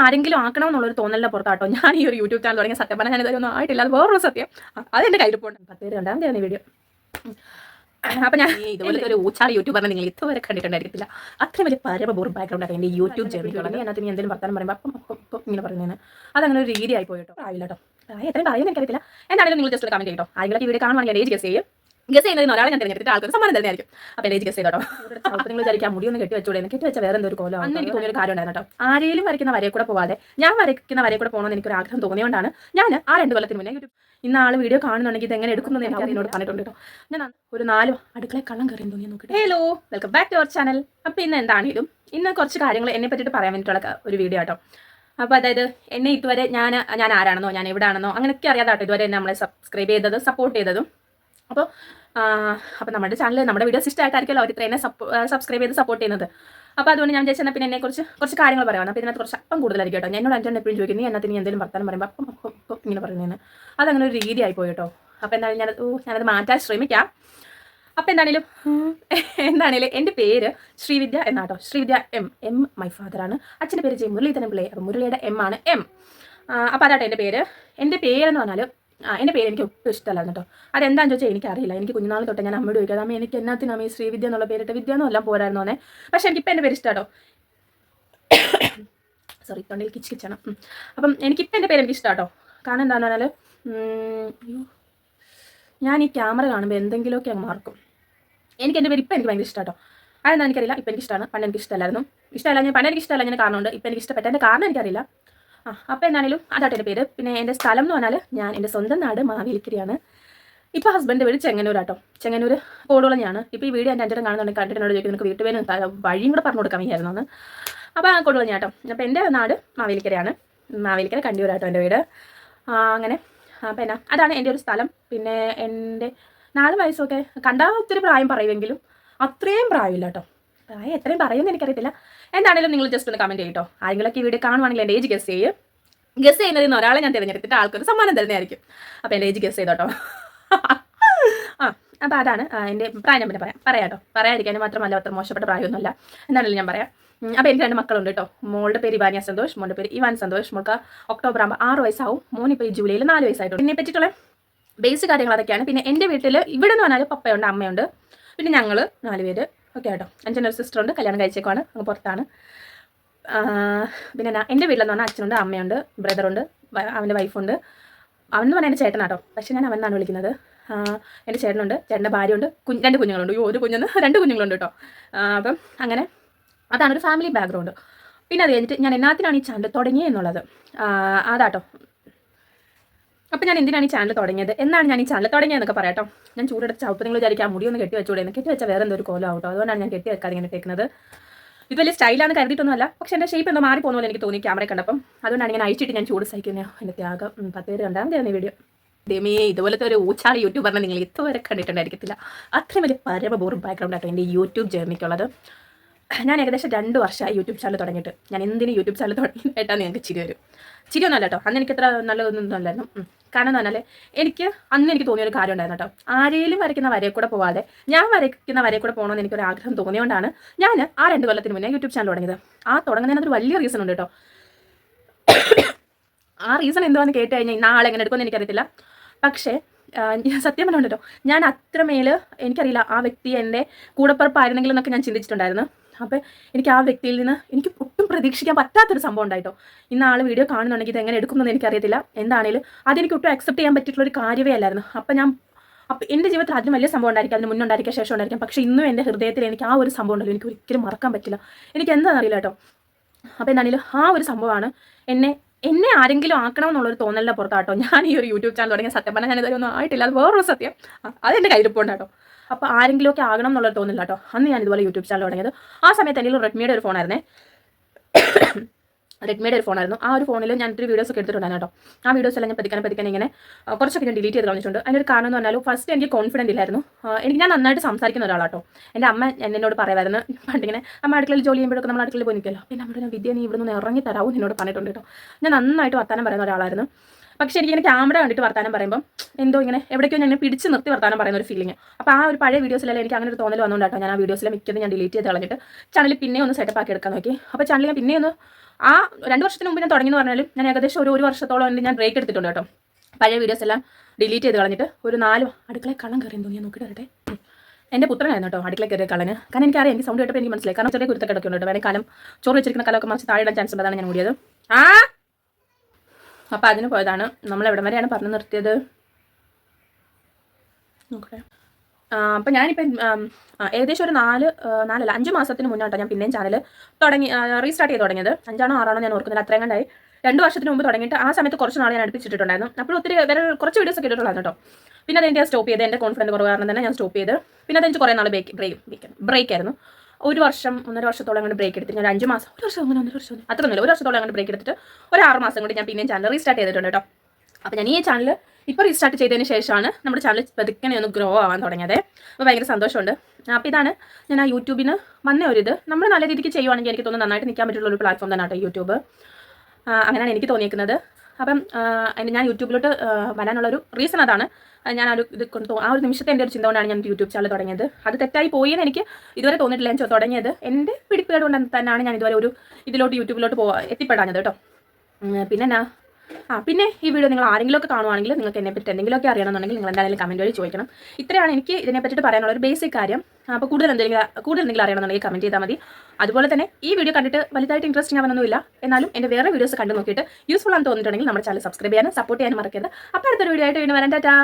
ആരെങ്കിലും ആക്കണമെന്നുള്ളൊരു തോന്നലിൻ്റെ പുറത്താട്ടോ ഞാൻ ഈ ഒരു യൂട്യൂബ് ചാനൽ തുടങ്ങിയ. സത്യം പറഞ്ഞാൽ ഞാൻ ഇതൊന്നും ആയിട്ടില്ല, അത് വേറൊരു സത്യം. അതെൻ്റെ കയ്യിൽ പോകണം. 10 പേര് രണ്ടാമത്തെ വീഡിയോ. അപ്പം ഞാൻ ഇതുപോലത്തെ ഒരു ഊച്ചാളി യൂട്യൂബറിനെ നിങ്ങൾ ഇതുവരെ കണ്ടിട്ടുണ്ടായിരിക്കത്തില്ല. അത്രയും വലിയ പരമ ബോറും ബാക്ക്ഗ്രൗണ്ട് ആയിട്ട് എൻ്റെ യൂട്യൂബ് ജേർണിക്കുള്ളത്. അതിനകത്ത് നീ എന്തെങ്കിലും വർത്താനം പറയുമ്പോൾ അപ്പം ഇങ്ങനെ പറയുന്നതിന് അതങ്ങനെ ഒരു രീതിയായി പോയിട്ടോ. ആയില്ല കേട്ടോ, എത്രയും പറയുന്നത് എനിക്കറിയില്ല. എന്താണെങ്കിലും നിങ്ങൾ ജസ്റ്റ് കമൻറ്റ് ചെയ്യട്ടോ. ആരെങ്കിലും വീഡിയോ കാണുവാണെങ്കിൽ ഏജ് ഗസ് ചെയ്യും. ഗസ് ചെയ്യുന്നതിന് ഒരാളെ ഞാൻ തിരഞ്ഞെടുത്തിട്ട് ആൾക്കാർ സമ്മാനം തരുന്നതായിരിക്കും. അപ്പോൾ ഏജ് ഗസ് ചെയ്തോട്ടോ. നിങ്ങൾ വിചാരിക്കാം മുടിയൊന്നും കെട്ടി വെച്ചൂടെ, കെട്ടി വെച്ച വേറെ എന്തൊരു കോലം. അന്ന് എനിക്ക് തോന്നിയൊരു കാര്യം ഉണ്ടായിരുന്നു കേട്ടോ. ആരെയും വരയ്ക്കുന്ന വരയെ കൂടെ പോവാതെ ഞാൻ വരയ്ക്കുന്ന വരയെ കൂടെ പോകണമെന്ന് എനിക്കൊരു ആഗ്രഹം തോന്നിയോണ്ടാണ് ഞാൻ ആ 2 കൊല്ലത്തിന് മുന്നേ യൂട്യൂബ് ഇന്ന് ആൾ വീഡിയോ കാണുന്നുണ്ടെങ്കിൽ ഇത് എങ്ങനെ എടുക്കുന്നത് എനിക്ക് അതിനോട് പറഞ്ഞിട്ടുണ്ട് കേട്ടോ. ഞാൻ ഒരു 4 അടുക്കള കള്ളം കയറി തോന്നി നോക്കിയിട്ട്. Hello, welcome back to our channel. അപ്പോൾ ഇന്ന് എന്താണെങ്കിലും ഇന്ന് കുറച്ച് കാര്യങ്ങൾ എന്നെ പറ്റിയിട്ട് പറയാൻ വേണ്ടിയിട്ടുള്ള ഒരു വീഡിയോ കേട്ടോ. അപ്പോൾ അതായത് എന്നെ ഇതുവരെ ഞാൻ ആരാണെന്നോ ഞാൻ എവിടെയാണെന്നോ അങ്ങനെയൊക്കെ അറിയാതാട്ടോ ഇതുവരെ എന്നെ നമ്മളെ സബ്സ്ക്രൈബ് ചെയ്തതും സപ്പോർട്ട് ചെയ്തതും. അപ്പോൾ നമ്മുടെ ചാനൽ നമ്മുടെ വീഡിയോസ് ഇഷ്ടമായിട്ടായിരിക്കുമല്ലോ അവർ ഇത്രയും സബ്സ്ക്രൈബ് ചെയ്ത് സപ്പോർട്ട് ചെയ്യുന്നത്. അപ്പോൾ അതുകൊണ്ട് ഞാൻ വിചാരിച്ചാൽ പിന്നെ എന്നെക്കുറിച്ച് കുറച്ച് കാര്യങ്ങൾ പറയാം. അപ്പോൾ ഇതിനകത്ത് കുറച്ച് അപ്പം കൂടുതലായിരിക്കും കേട്ടോ. എന്നോട് അഞ്ചെണ്ണം എപ്പോഴും ചോദിക്കും, നീ എന്നത്തിന് നീ എന്തെങ്കിലും വർത്താനം പറയുമ്പോൾ അപ്പം ഇങ്ങനെ പറയുന്നതിന് അതങ്ങനെ ഒരു രീതിയായി പോയി കേട്ടോ. അപ്പോൾ എന്തായാലും ഞാനത് മാറ്റാൻ ശ്രമിക്കാം. അപ്പോൾ എന്താണേലും എൻ്റെ പേര് ശ്രീവിദ്യ എന്നാട്ടോ. ശ്രീവിദ്യ എം മൈ ഫാദറാണ്. അച്ഛൻ്റെ പേര് ജെ മുരളീധരൻ പിള്ളേ. അപ്പോൾ മുരളിയുടെ എം ആണ് എം. അപ്പോൾ അതാട്ടോ എൻ്റെ പേര്. എൻ്റെ പേരെന്ന് പറഞ്ഞാൽ എൻ്റെ പേര് എനിക്ക് ഒട്ടും ഇഷ്ടമല്ലായിരുന്നു കേട്ടോ. അതെന്താണെന്ന് ചോദിച്ചാൽ എനിക്കറിയില്ല. എനിക്ക് കുഞ്ഞുനാൾ തൊട്ട് ഞാൻ അമ്മയോട് ചോദിക്കാം, അമ്മ എനിക്ക് എന്നാത്തിനാണ് ഈ ശ്രീവിദ്യ എന്നുള്ള പേരിട്ട് വിദ്യ എന്നെല്ലാം പോരായിരുന്നോന്നേ. പക്ഷേ എനിക്കിപ്പോൾ എൻ്റെ പേര് ഇഷ്ടമാട്ടോ. സോറി, തൊണ്ടയിൽ കിച്ചാണ്. അപ്പം എനിക്കിപ്പോൾ എൻ്റെ പേര് എനിക്ക് ഇഷ്ടമാട്ടോ. കാരണം എന്താണെന്ന് പറഞ്ഞാൽ ഞാൻ ഈ ക്യാമറ കാണുമ്പോൾ എന്തെങ്കിലുമൊക്കെ അങ്ങ് മാർക്കും. എനിക്ക് എൻ്റെ പേര് ഇപ്പം എനിക്ക് ഭയങ്കര ഇഷ്ടമാട്ടോ. അതെന്താ എനിക്കറിയില്ല. ഇപ്പം എനിക്ക് ഇഷ്ടമാണ്. പണ്ട് എനിക്ക് ഇഷ്ടമല്ലായിരുന്നു. പണ്ട് എനിക്ക് ഇഷ്ടമല്ല ഞാൻ കാരണമുണ്ട്. ഇപ്പം എനിക്ക് ഇഷ്ടപ്പെട്ടതിൻ്റെ കാരണം എനിക്കറിയില്ല. അപ്പോൾ എന്താണെങ്കിലും അതാട്ടോ എൻ്റെ പേര്. പിന്നെ എൻ്റെ സ്ഥലം എന്ന് പറഞ്ഞാൽ ഞാൻ എൻ്റെ സ്വന്തം നാട് മാവേലിക്കരയാണ്. ഇപ്പോൾ ഹസ്ബൻഡ് വീട് ചെങ്ങന്നൂരാട്ടോ. ചെങ്ങന്നൂർ കൊടുവളഞ്ഞാണ്. ഇപ്പോൾ ഈ വീഡിയോ എൻ്റെ അഞ്ചരം കാണുന്നുണ്ടെങ്കിൽ കണ്ടിട്ട് ചോദിക്കും നിനക്ക് വീട്ടുപേര് വഴിയും കൂടെ പറഞ്ഞു കൊടുക്കാൻ വയ്യായിരുന്നു എന്ന്. അപ്പോൾ കൊടുവളഞ്ഞാട്ടോ. അപ്പോൾ എൻ്റെ നാട് മാവേലിക്കരയാണ്. മാവേലിക്കര കണ്ടിയൂരാട്ടോ എൻ്റെ വീട്. അങ്ങനെ അപ്പോൾ അതാണ് എൻ്റെ ഒരു സ്ഥലം. പിന്നെ എൻ്റെ 4 വയസ്സൊക്കെ കണ്ടാൽ ഒത്തിരി പ്രായം പറയുമെങ്കിലും അത്രയും പ്രായമില്ല കേട്ടോ. പ്രായം എത്രയും പറയുമെന്ന് എനിക്കറിയത്തില്ല. എന്താണെങ്കിലും നിങ്ങൾ ജസ്റ്റ് ഒന്ന് കമൻറ്റ് ചെയ്യട്ടോ. ആരെങ്കിലൊക്കെ ഈ വീഡിയോ കാണുവാണെങ്കിൽ എൻ്റെ ഏജ് ഗസ് ചെയ്യും. ഗസ് ചെയ്യുന്നതിൽ നിന്ന് ഒരാളെ ഞാൻ തിരഞ്ഞെടുത്തിട്ട് ആൾക്കൊരു സമ്മാനം തരുന്നതായിരിക്കും. അപ്പോൾ എൻ്റെ ഏജ് ഗസ് ചെയ്തോട്ടോ. അപ്പോൾ അതാണ് എൻ്റെ പ്രായം. ഞാൻ പിന്നെ പറയാട്ടോ. പറയാതിരിക്കാനും മാത്രമല്ല അത്ര മോശപ്പെട്ട പ്രായമൊന്നുമല്ല. എന്താണെങ്കിലും ഞാൻ പറയാം. അപ്പോൾ എനിക്ക് 2 മക്കളുണ്ട് കേട്ടോ. മോളുടെ പേര് ഇവാനിയ സന്തോഷ്, മോളുടെ പേര് ഇവാൻ സന്തോഷ്. മോൾക്ക് ഒക്ടോബർ ആകുമ്പോൾ 6 വയസ്സാവും. മോനിപ്പോൾ ഈ ജൂലൈയിൽ 4 വയസ്സായിട്ടുണ്ട്. ഇതിനെ പറ്റിയിട്ടുള്ള ബേസിക് കാര്യങ്ങൾ അതൊക്കെയാണ്. പിന്നെ എൻ്റെ വീട്ടിൽ ഇവിടെ എന്ന് പറഞ്ഞാൽ പപ്പയുണ്ട്, അമ്മയുണ്ട്, പിന്നെ ഞങ്ങൾ 4 പേര് ഒക്കെ കേട്ടോ. അച്ഛൻ്റെ ഒരു സിസ്റ്ററുണ്ട്, കല്യാണം കഴിച്ചേക്കുവാണ്, അങ്ങ് പുറത്താണ്. പിന്നെ എൻ്റെ വീട്ടിലെന്ന് പറഞ്ഞാൽ അച്ഛനുണ്ട്, അമ്മയുണ്ട്, ബ്രദറുണ്ട്, അവൻ്റെ വൈഫുണ്ട്. അവൻ എന്ന് പറഞ്ഞാൽ എൻ്റെ ചേട്ടനാട്ടോ. പക്ഷേ ഞാൻ അവൻ എന്നാണ് വിളിക്കുന്നത്. എൻ്റെ ചേട്ടനുണ്ട്, ചേട്ടൻ്റെ ഭാര്യയുണ്ട്, 2 കുഞ്ഞുങ്ങളുണ്ട്. ഒരു കുഞ്ഞിന് 2 കുഞ്ഞുങ്ങളുണ്ട് കേട്ടോ. അപ്പം അങ്ങനെ അതാണ് ഒരു ഫാമിലി ബാക്ക്ഗ്രൗണ്ട്. പിന്നെ അത് കഴിഞ്ഞിട്ട് ഞാൻ എന്നാത്തിനാണ് ഈ ചാനൽ തുടങ്ങിയെന്നുള്ളത് അതാട്ടോ. അപ്പോൾ ഞാൻ എന്തിനാണ് ഈ ചാനൽ തുടങ്ങിയത്, എന്നാണ് ഞാൻ ഈ ചാനൽ തുടങ്ങിയതെന്നൊക്കെ പറയാട്ടോ. ഞാൻ ചൂടെടുത്ത് ചവിട്ട് നിങ്ങൾ വിചാരിക്കാം മുടിയൊന്ന് കെട്ടി വെച്ചൂടെ, കെട്ടി വെച്ചാൽ വേറെ എന്തൊരു കോലം ആവട്ടോ. അതുകൊണ്ടാണ് ഞാൻ കെട്ടി വെക്കാതെ ഇങ്ങനെ കേൾക്കുന്നത്. ഇത് വലിയ സ്റ്റൈലാണെന്ന് കരുതിയിട്ടൊന്നുമല്ല. പക്ഷേ എൻ്റെ ഷേപ്പ് എന്തോ മാറിപ്പോകുന്ന പോലെ എനിക്ക് തോന്നി ക്യാമറ കണ്ടപ്പം. അതുകൊണ്ടാണ് ഇങ്ങനെ അഴിച്ചിട്ട് ഞാൻ ചൂട് സഹിക്കുന്നത്. എൻ്റെ ത്യാഗം. 10 പേര് രണ്ടാമത്തെ വീഡിയോ. ദൈവമേ, ഇതുപോലത്തെ ഒരു ഊച്ചാളി യൂട്യൂബറിനെ നിങ്ങൾ ഇതുവരെ കണ്ടിട്ടുണ്ടായിരിക്കത്തില്ല. അത്രയും വലിയ പരമ ബോറും ബാക്ക്ഗ്രൗണ്ട് ആട്ടോ എൻ്റെ യൂട്യൂബ് ജേർണിക്കുള്ളത്. ഞാൻ ഏകദേശം 2 വർഷമായി യൂട്യൂബ് ചാനൽ തുടങ്ങിയിട്ട്. ഞാൻ എന്തിനും യൂട്യൂബ് ചാനൽ തുടങ്ങിയിട്ടാണ് നിങ്ങൾക്ക് ചിരി വരും. ചിരിയൊന്നുമല്ല കേട്ടോ. അന്ന് എനിക്ക് അത്ര നല്ലതൊന്നും അല്ലായിരുന്നു. കാരണം എന്ന് പറഞ്ഞാൽ അന്ന് എനിക്ക് തോന്നിയൊരു കാര്യം ഉണ്ടായിരുന്നു കേട്ടോ. ആരെയും വരയ്ക്കുന്ന വരയെ കൂടെ പോവാതെ ഞാൻ വരയ്ക്കുന്ന വരയെ കൂടെ പോകണമെന്ന് എനിക്കൊരു ആഗ്രഹം തോന്നിയോണ്ടാണ് ഞാൻ ആ 2 കൊല്ലത്തിന് മുന്നേ യൂട്യൂബ് ചാനൽ തുടങ്ങിയത്. തുടങ്ങുന്നതിനകത്തൊരു വലിയ റീസൺ ഉണ്ട് കേട്ടോ. ആ റീസൺ എന്തുവാന്ന് കേട്ട് കഴിഞ്ഞാൽ നാളെ എങ്ങനെ എടുക്കുമെന്ന് എനിക്കറിയത്തില്ല. പക്ഷേ സത്യം പറഞ്ഞുണ്ട് കേട്ടോ, ഞാൻ അത്രമേൽ എനിക്കറിയില്ല ആ വ്യക്തി എൻ്റെ കൂടപ്പിറപ്പായിരുന്നെങ്കിലും എന്നൊക്കെ ഞാൻ ചിന്തിച്ചിട്ടുണ്ടായിരുന്നു. അപ്പോൾ എനിക്ക് ആ വ്യക്തിയിൽ നിന്ന് എനിക്ക് ഒട്ടും പ്രതീക്ഷിക്കാൻ പറ്റാത്തൊരു സംഭവം ഉണ്ടായിട്ടോ. ഇന്ന് ആൾ വീഡിയോ കാണുന്നുണ്ടെങ്കിൽ ഇത് എങ്ങനെ എടുക്കുമെന്ന് എനിക്കറിയത്തില്ല. എന്താണേലും അതെനിക്ക് ഒട്ടും അക്സെപ്റ്റ് ചെയ്യാൻ പറ്റിയിട്ടുള്ളൊരു കാര്യമേ അല്ലായിരുന്നു. അപ്പോൾ എൻ്റെ ജീവിതത്തിൽ അതിന് വലിയ സംഭവം ഉണ്ടായിരിക്കും, അതിന് മുന്നുണ്ടായിരിക്കാം, ശേഷം ഉണ്ടായിരിക്കാം. പക്ഷേ ഇന്നും എൻ്റെ ഹൃദയത്തിൽ എനിക്ക് ആ ഒരു സംഭവം ഉണ്ടല്ലോ, എനിക്ക് ഒരിക്കലും മറക്കാൻ പറ്റില്ല. എനിക്ക് എന്താണെന്ന് അറിയില്ല കേട്ടോ. അപ്പോൾ എന്താണേലും ആ ഒരു സംഭവമാണ് എന്നെ ആരെങ്കിലും ആക്കണമെന്നുള്ളൊരു തോന്നലിൻ്റെ പുറത്താട്ടോ ഞാൻ ഈ ഒരു യൂട്യൂബ് ചാനൽ തുടങ്ങിയ. സത്യം പറഞ്ഞാൽ ഞാൻ ഇതൊന്നും ആയിട്ടില്ല, അത് വേറൊരു സത്യം. അതെൻ്റെ കയ്യിലിപ്പോണ്ട് കേട്ടോ. അപ്പോൾ ആരെങ്കിലുമൊക്കെ ആകണം എന്നുള്ളൊരു തോന്നില്ല കേട്ടോ. അന്ന് ഞാൻ ഇതുപോലെ യൂട്യൂബ് ചാനൽ തുടങ്ങിയത്. ആ സമയത്ത് എൻ്റെ റെഡ്മിയുടെ ഒരു ഫോണായിരുന്നേ. റെഡ്മിയുടെ ഒരു ഫോണായിരുന്നു. ആ ഒരു ഫോണിൽ ഞാൻ ഒത്തിരി വീഡിയോസ് ഒക്കെ എടുത്തിട്ടുണ്ടായിരുന്നു കേട്ടോ. ആ വീഡിയോസ് എല്ലാം ഞാൻ പതിക്കാൻ ഇങ്ങനെ കുറച്ചൊക്കെ ഞാൻ ഡിലീറ്റ് ചെയ്ത് കളഞ്ഞിട്ടുണ്ട്. അതിൻ്റെ ഒരു കാരണം എന്ന് പറഞ്ഞാൽ ഫസ്റ്റ് എനിക്ക് കോൺഫിഡൻറ്റ് ഇല്ലായിരുന്നു. ഞാൻ നന്നായിട്ട് സംസാരിക്കുന്ന ഒരാളാട്ടോ. എൻ്റെ അമ്മ എന്നോട് പറയുമായിരുന്നു പണ്ടിങ്ങനെ അമ്മ അടുക്കളയിൽ ജോലി ചെയ്യുമ്പോഴൊക്കെ നമ്മൾ അടുക്കളയിൽ പോയി നിൽക്കുമല്ലോ. പിന്നെ നമ്മുടെ വിദ്യ നീ ഇവിടെ നിന്ന് ഇറങ്ങി തരാവും എന്നോട് പറഞ്ഞിട്ടുണ്ട് കേട്ടോ. ഞാൻ നന്നായിട്ട് വർത്താനം പറയുന്ന ഒരാളായിരുന്നു. പക്ഷേ എനിക്കിങ്ങനെ ക്യാമറ കണ്ടിട്ട് വർത്താനം പറയുമ്പോൾ എന്തോ ഇങ്ങനെ എവിടേക്കോ ഞാൻ പിടിച്ച് നിർത്തി വർത്താനം പറയുന്ന ഒരു ഫീലിംഗ്. അപ്പോൾ ആ ഒരു പഴയ വീഡിയോസിലെല്ലാം എനിക്ക് അങ്ങനെ ഒരു തോന്നൽ വന്നുകൊണ്ടാട്ടോ ഞാൻ ആ വീഡിയോസിലെ മിക്കതും ഞാൻ ഡിലീറ്റ് ചെയ്ത് കളഞ്ഞിട്ട് ചാനൽ പിന്നെ ഒന്ന് സെറ്റപ്പ് ആക്കി എടുക്കാൻ നോക്കി. അപ്പോൾ ചാനൽ ഞാൻ പിന്നെ ഒന്ന് ആ 2 വർഷത്തിന് മുമ്പ് ഞാൻ തുടങ്ങിയെന്ന് പറഞ്ഞാലും ഞാൻ ഏകദേശം ഒരു വർഷത്തോളം ഞാൻ ബ്രേക്ക് എടുത്തിട്ടുണ്ട് കേട്ടോ. പഴയ വീഡിയോസ് എല്ലാം ഡിലീറ്റ് ചെയ്ത് കളഞ്ഞിട്ട് ഒരു 4 അടുക്കളയിൽ കള്ളം കയറിയെന്ന് തോന്നി, ഞാൻ നോക്കിയിട്ട് വരട്ടെ. എൻ്റെ പുത്രനായിരുന്നു കേട്ടോ അടുക്കളയിൽ കയറിയ കളന്. കാരണം എനിക്കറിയാം, എനിക്ക് സൗണ്ട് കേട്ടപ്പോൾ എനിക്ക് മനസ്സിലായി. കാരണം ചെറിയ കുരുത്തൊക്കെ ഉണ്ട്. വേണേൽ കാലം ചോറ് വെച്ചിരിക്കുന്ന കലമൊക്കെ മറിച്ച് താഴെ ഇടാൻ ചാൻസ് ഉള്ളതാണ് ഞാൻ ഓടിയത്. അപ്പോൾ അതിന് പോയതാണ്. നമ്മൾ എവിടം വരെയാണ് പറഞ്ഞു നിർത്തിയത്? ഓക്കെ. അപ്പോൾ ഞാനിപ്പം ഏകദേശം ഒരു 5 മാസത്തിന് മുന്നോട്ടോ ഞാൻ പിന്നെയും ചാനൽ റീസ്റ്റാർട്ട് ചെയ്ത് തുടങ്ങിയത്. 5 ആണോ 6 ആണോ ഞാൻ ഓർക്കുന്നില്ല, അത്രയും കണ്ടായി. 2 വർഷത്തിന് മുമ്പ് തുടങ്ങിയിട്ട് ആ സമയത്ത് കുറച്ച് നാൾ ഞാൻ അടുപ്പിച്ചിട്ടുണ്ടായിരുന്നു. അപ്പോൾ ഒത്തിരി കുറച്ച് വീഡിയോസ് ഒക്കെ ഇട്ടിട്ടുള്ളായിരുന്നു കേട്ടോ. പിന്നെ അതെൻ്റെ സ്റ്റോപ്പ് ചെയ്ത്, എൻ്റെ കോൺഫിഡൻസ് കുറവ് കാരണം തന്നെ ഞാൻ സ്റ്റോപ്പ് ചെയ്ത്. പിന്നെ അതെനിക്ക് കുറേ നാൾ ബ്രേക്ക് ആയിരുന്നു. 1 വർഷം 1.5 വർഷത്തോളം അങ്ങനെ ബ്രേക്ക് എടുത്തിട്ട് ഞാൻ 5 മാസം 1 വർഷം അങ്ങനെ 1 വർഷം അത്രയൊന്നുമില്ല, 1 വർഷത്തോളം അങ്ങനെ ബ്രേക്ക് എടുത്തിട്ട് ഒരു 6 മാസം കൊണ്ട് ഞാൻ പിന്നെയും ചാനൽ റീസ്റ്റാർട്ട് ചെയ്തിട്ടുണ്ട് കേട്ടോ. അപ്പോൾ ഞാൻ ഈ ചാനൽ ഇപ്പോൾ റീസ്റ്റാർട്ട് ചെയ്തതിന് ശേഷമാണ് നമ്മുടെ ചാനൽ പതുക്കെ ഒന്ന് ഗ്രോ ആവാൻ തുടങ്ങിയത്. അപ്പോൾ ഭയങ്കര സന്തോഷമുണ്ട്. അപ്പോൾ ഇതാണ് ഞാൻ ആ യൂട്യൂബിന് വന്ന ഒരിത്. നമ്മൾ നല്ല രീതിക്ക് ചെയ്യുവാണെങ്കിൽ എനിക്ക് തോന്നുന്നു നന്നായിട്ട് നിൽക്കാൻ പറ്റുള്ള ഒരു പ്ലാറ്റ്ഫോം തന്നെ കേട്ടോ യൂട്യൂബ്. അങ്ങനെയാണ് എനിക്ക് തോന്നിയിരിക്കുന്നത്. അപ്പം ഞാൻ യൂട്യൂബിലോട്ട് വരാനുള്ളൊരു റീസൺ അതാണ്. ഞാൻ ഇത് കൊണ്ട് ആ ഒരു നിമിഷത്തെ എൻ്റെ ഒരു ചിന്ത കൊണ്ടാണ് ഞാൻ യൂട്യൂബ് ചാനൽ തുടങ്ങിയത്. അത് തെറ്റായി പോയി എന്ന് എനിക്ക് ഇതുവരെ തോന്നിയിട്ടില്ല. ഞാൻ തുടങ്ങിയത് എൻ്റെ പിടിപ്പേട് കൊണ്ട് തന്നെയാണ് ഞാൻ ഇതുവരെ യൂട്യൂബിലോട്ട് എത്തിപ്പെടാഞ്ഞത് കേട്ടോ. പിന്നെ ഈ വീഡിയോ നിങ്ങൾ ആരെങ്കിലുമൊക്കെ കാണുവാണെങ്കിൽ നിങ്ങൾക്ക് എന്നെപ്പറ്റി എന്തെങ്കിലുമൊക്കെ അറിയണമെന്നുണ്ടെങ്കിൽ നിങ്ങൾ എന്തായാലും കമൻറ്റ് വഴി ചോദിക്കണം. ഇത്രയാണ് എനിക്ക് ഇതിനെപ്പറ്റിയിട്ട് പറയാനുള്ള ഒരു ബേസിക് കാര്യം. അപ്പോൾ കൂടുതൽ എന്തെങ്കിലും അറിയണമെന്നുണ്ടെങ്കിൽ കമൻറ്റ് ചെയ്താൽ മതി. അതുപോലെ തന്നെ ഈ വീഡിയോ കണ്ടിട്ട് വലുതായിട്ട് ഇൻട്രസ്റ്റിംഗ് ആവാനൊന്നുമില്ല, എന്നാലും എൻ്റെ വേറെ വീഡിയോസ് കണ്ടു നോക്കിയിട്ട് യൂസ്ഫുൾ ആണെന്ന് തോന്നിയിട്ടുണ്ടെങ്കിൽ നമ്മുടെ ചാനൽ സബ്സ്ക്രൈബ് ചെയ്യാനും സപ്പോർട്ട് ചെയ്യാനും മറക്കരുത്. അപ്പോൾ അടുത്തൊരു വീഡിയോ ആയിട്ട് വീണ്ടും വരാൻ. ടാറ്റാ.